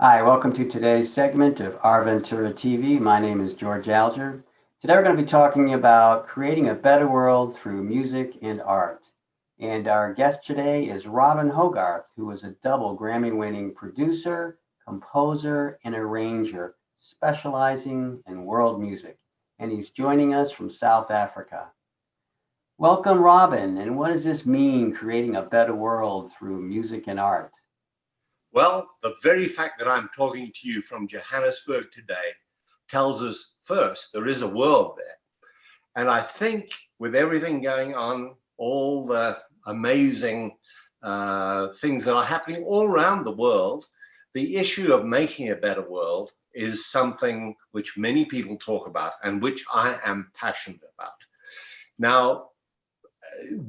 Hi, welcome to today's segment of Our Ventura TV. My name is George Alger. Today we're going to be talking about creating a better world through music and art. And our guest today is Robin Hogarth, who is a double Grammy-winning producer, composer, and arranger, specializing in world music. And he's joining us from South Africa. Welcome, Robin. And what does this mean, creating a better world through music and art? Well, the very fact that I'm talking to you from Johannesburg today tells us first, there is a world there. And I think with everything going on, all the amazing things that are happening all around the world, the issue of making a better world is something which many people talk about and which I am passionate about. Now,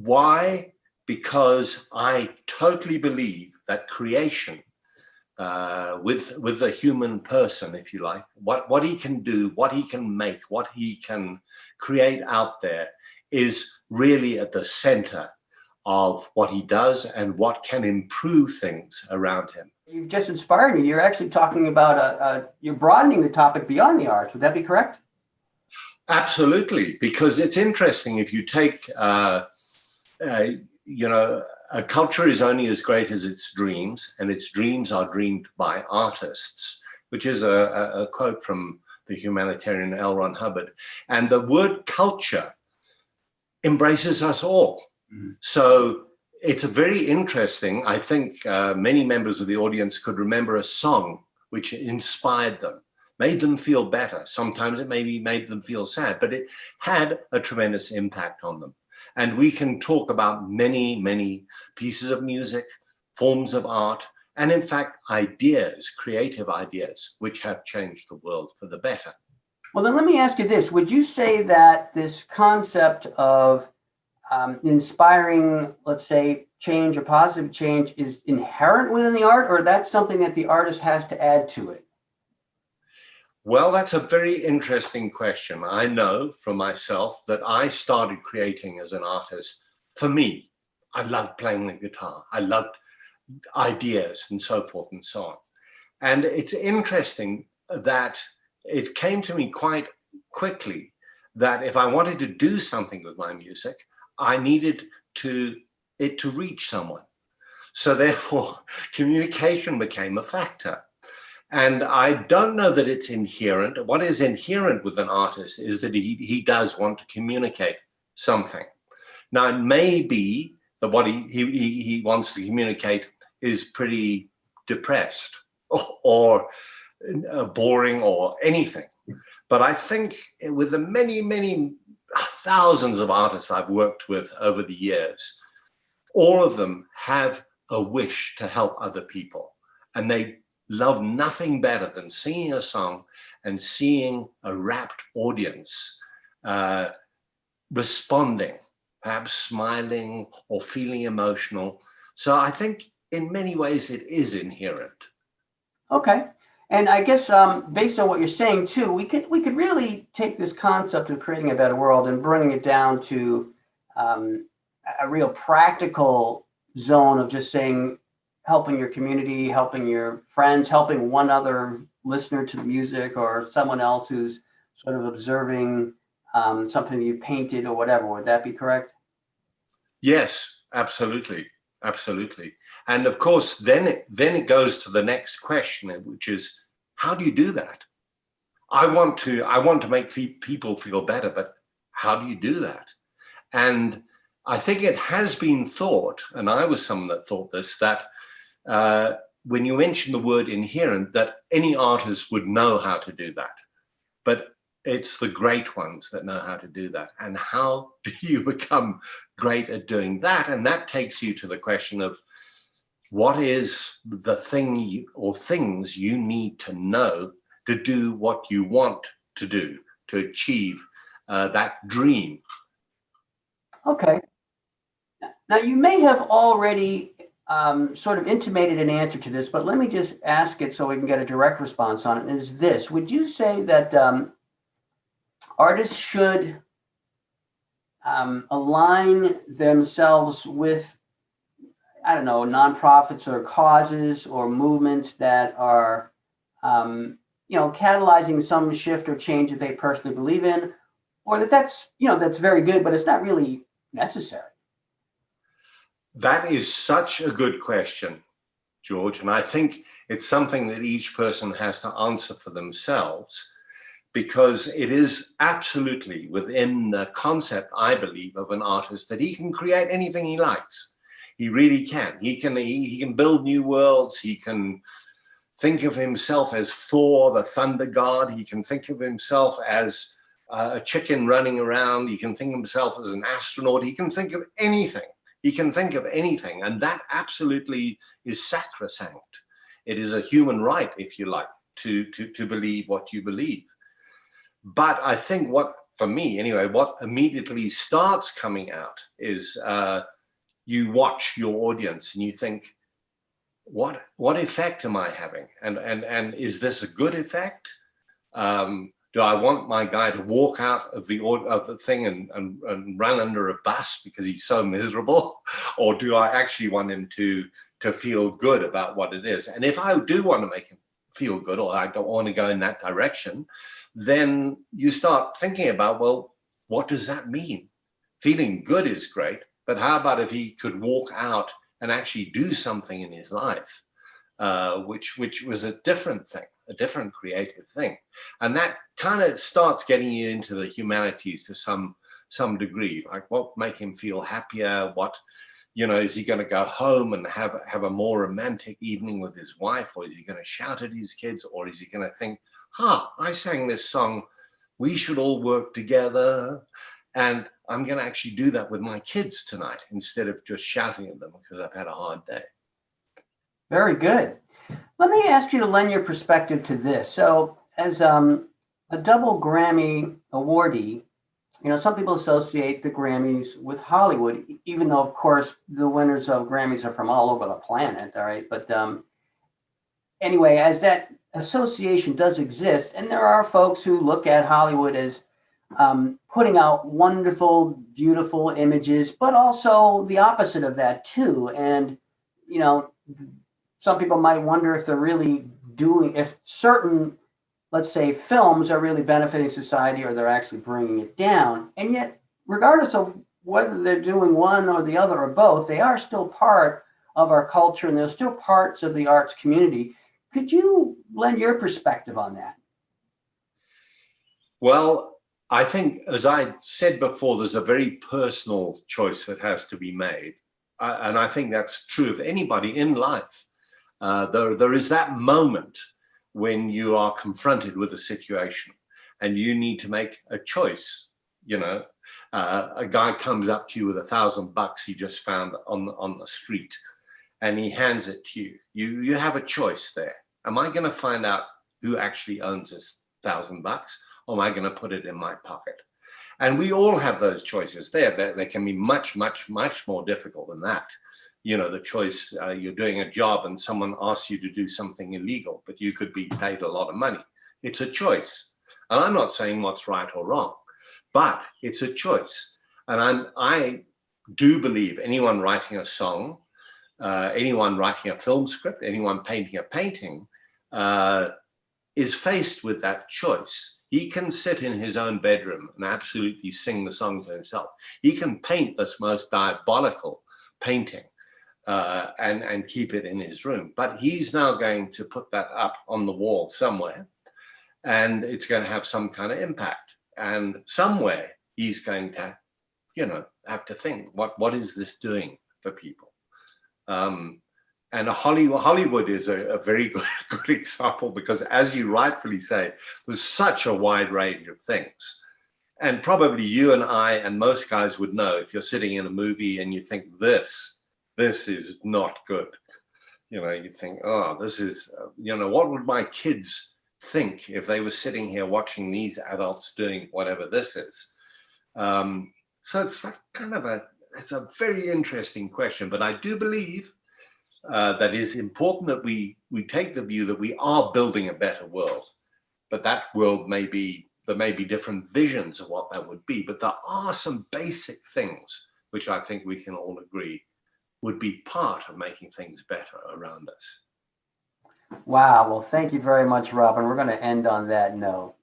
why? Because I totally believe that creation with the human person, if you like, what he can do, what he can make, what he can create out there is really at the center of what he does and what can improve things around him. You've just inspired me. You're actually talking about, you're broadening the topic beyond the arts. Would that be correct? Absolutely, because it's interesting if you take, a culture is only as great as its dreams, and its dreams are dreamed by artists, which is a quote from the humanitarian L. Ron Hubbard. And the word culture embraces us all. So it's a very interesting, I think many members of the audience could remember a song which inspired them, made them feel better. Sometimes it maybe made them feel sad, but it had a tremendous impact on them. And we can talk about many, many pieces of music, forms of art, and in fact, ideas, creative ideas, which have changed the world for the better. Well, then let me ask you this. Would you say that this concept of inspiring, let's say, change or positive change is inherent within the art, or that's something that the artist has to add to it? Well, that's a very interesting question. I know for myself that I started creating as an artist. For me, I loved playing the guitar. I loved ideas and so forth and so on. And it's interesting that it came to me quite quickly that if I wanted to do something with my music, I needed it to reach someone. So therefore, communication became a factor. And I don't know that it's inherent. What is inherent with an artist is that he does want to communicate something. Now, it may be that what he wants to communicate is pretty depressed or boring or anything. But I think with the many, many thousands of artists I've worked with over the years, all of them have a wish to help other people. And they love nothing better than singing a song and seeing a rapt audience responding, perhaps smiling or feeling emotional. So I think in many ways it is inherent. Okay. And I guess based on what you're saying too, we could really take this concept of creating a better world and bringing it down to a real practical zone of just saying, helping your community, helping your friends, helping one other listener to the music or someone else who's sort of observing something you painted or whatever. Would that be correct? Yes, absolutely. Absolutely. And of course, then it goes to the next question, which is, how do you do that? I want to make people feel better, but how do you do that? And I think it has been thought, and I was someone that thought this, that when you mention the word inherent, that any artist would know how to do that. But it's the great ones that know how to do that. And how do you become great at doing that? And that takes you to the question of what is the thing or things you need to know to do what you want to do, to achieve that dream. Okay. Now, you may have already sort of intimated an answer to this, but let me just ask it so we can get a direct response on it. And is this, would you say that artists should align themselves with, I don't know, nonprofits or causes or movements that are catalyzing some shift or change that they personally believe in, or that's very good, but it's not really necessary? That is such a good question, George. And I think it's something that each person has to answer for themselves, because it is absolutely within the concept, I believe, of an artist that he can create anything he likes. He really can. He can build new worlds. He can think of himself as Thor, the thunder god. He can think of himself as a chicken running around. He can think of himself as an astronaut. He can think of anything. He can think of anything. And that absolutely is sacrosanct. It is a human right, if you like, to believe what you believe. But I think for me anyway, what immediately starts coming out is you watch your audience and you think, what effect am I having? And is this a good effect? Do I want my guy to walk out of the thing and run under a bus because he's so miserable? Or do I actually want him to feel good about what it is? And if I do want to make him feel good, or I don't want to go in that direction, then you start thinking about, well, what does that mean? Feeling good is great, but how about if he could walk out and actually do something in his life, which was a different thing, a different creative thing. And that kind of starts getting you into the humanities to some degree, like what make him feel happier, is he going to go home and have a more romantic evening with his wife, or is he going to shout at his kids, or is he going to think, I sang this song, we should all work together, and I'm going to actually do that with my kids tonight instead of just shouting at them because I've had a hard day. Very good. Let me ask you to lend your perspective to this. So as a double Grammy awardee, some people associate the Grammys with Hollywood, even though, of course, the winners of Grammys are from all over the planet, all right? But anyway, as that association does exist, and there are folks who look at Hollywood as putting out wonderful, beautiful images, but also the opposite of that too. And, some people might wonder if they're really if certain, let's say, films are really benefiting society or they're actually bringing it down. And yet, regardless of whether they're doing one or the other or both, they are still part of our culture and they're still parts of the arts community. Could you lend your perspective on that? Well, I think, as I said before, there's a very personal choice that has to be made. And I think that's true of anybody in life. There is that moment when you are confronted with a situation and you need to make a choice. A guy comes up to you with $1,000 he just found on the street, and he hands it to you. You have a choice there. Am I going to find out who actually owns this $1,000, or am I going to put it in my pocket? And we all have those choices there. They can be much, much, much more difficult than that. The choice, you're doing a job and someone asks you to do something illegal, but you could be paid a lot of money. It's a choice. And I'm not saying what's right or wrong, but it's a choice. And I do believe anyone writing a song, anyone writing a film script, anyone painting a painting is faced with that choice. He can sit in his own bedroom and absolutely sing the song to himself. He can paint this most diabolical painting and keep it in his room. But he's now going to put that up on the wall somewhere, and it's going to have some kind of impact. And somewhere he's going to, have to think, what is this doing for people? And Hollywood is a very good example, because, as you rightfully say, there's such a wide range of things. And probably you and I and most guys would know, if you're sitting in a movie and you think this is not good. You think, this is, what would my kids think if they were sitting here watching these adults doing whatever this is? So it's like it's a very interesting question, but I do believe that it's important that we take the view that we are building a better world, but that world there may be different visions of what that would be, but there are some basic things which I think we can all agree would be part of making things better around us. Wow. Well, thank you very much, Robin. We're going to end on that note.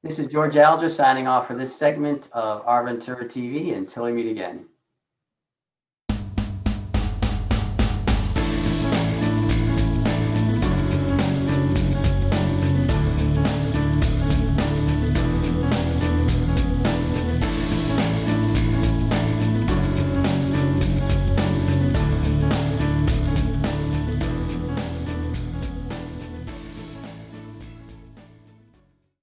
This is George Alger signing off for this segment of Our Ventura TV. Until we meet again.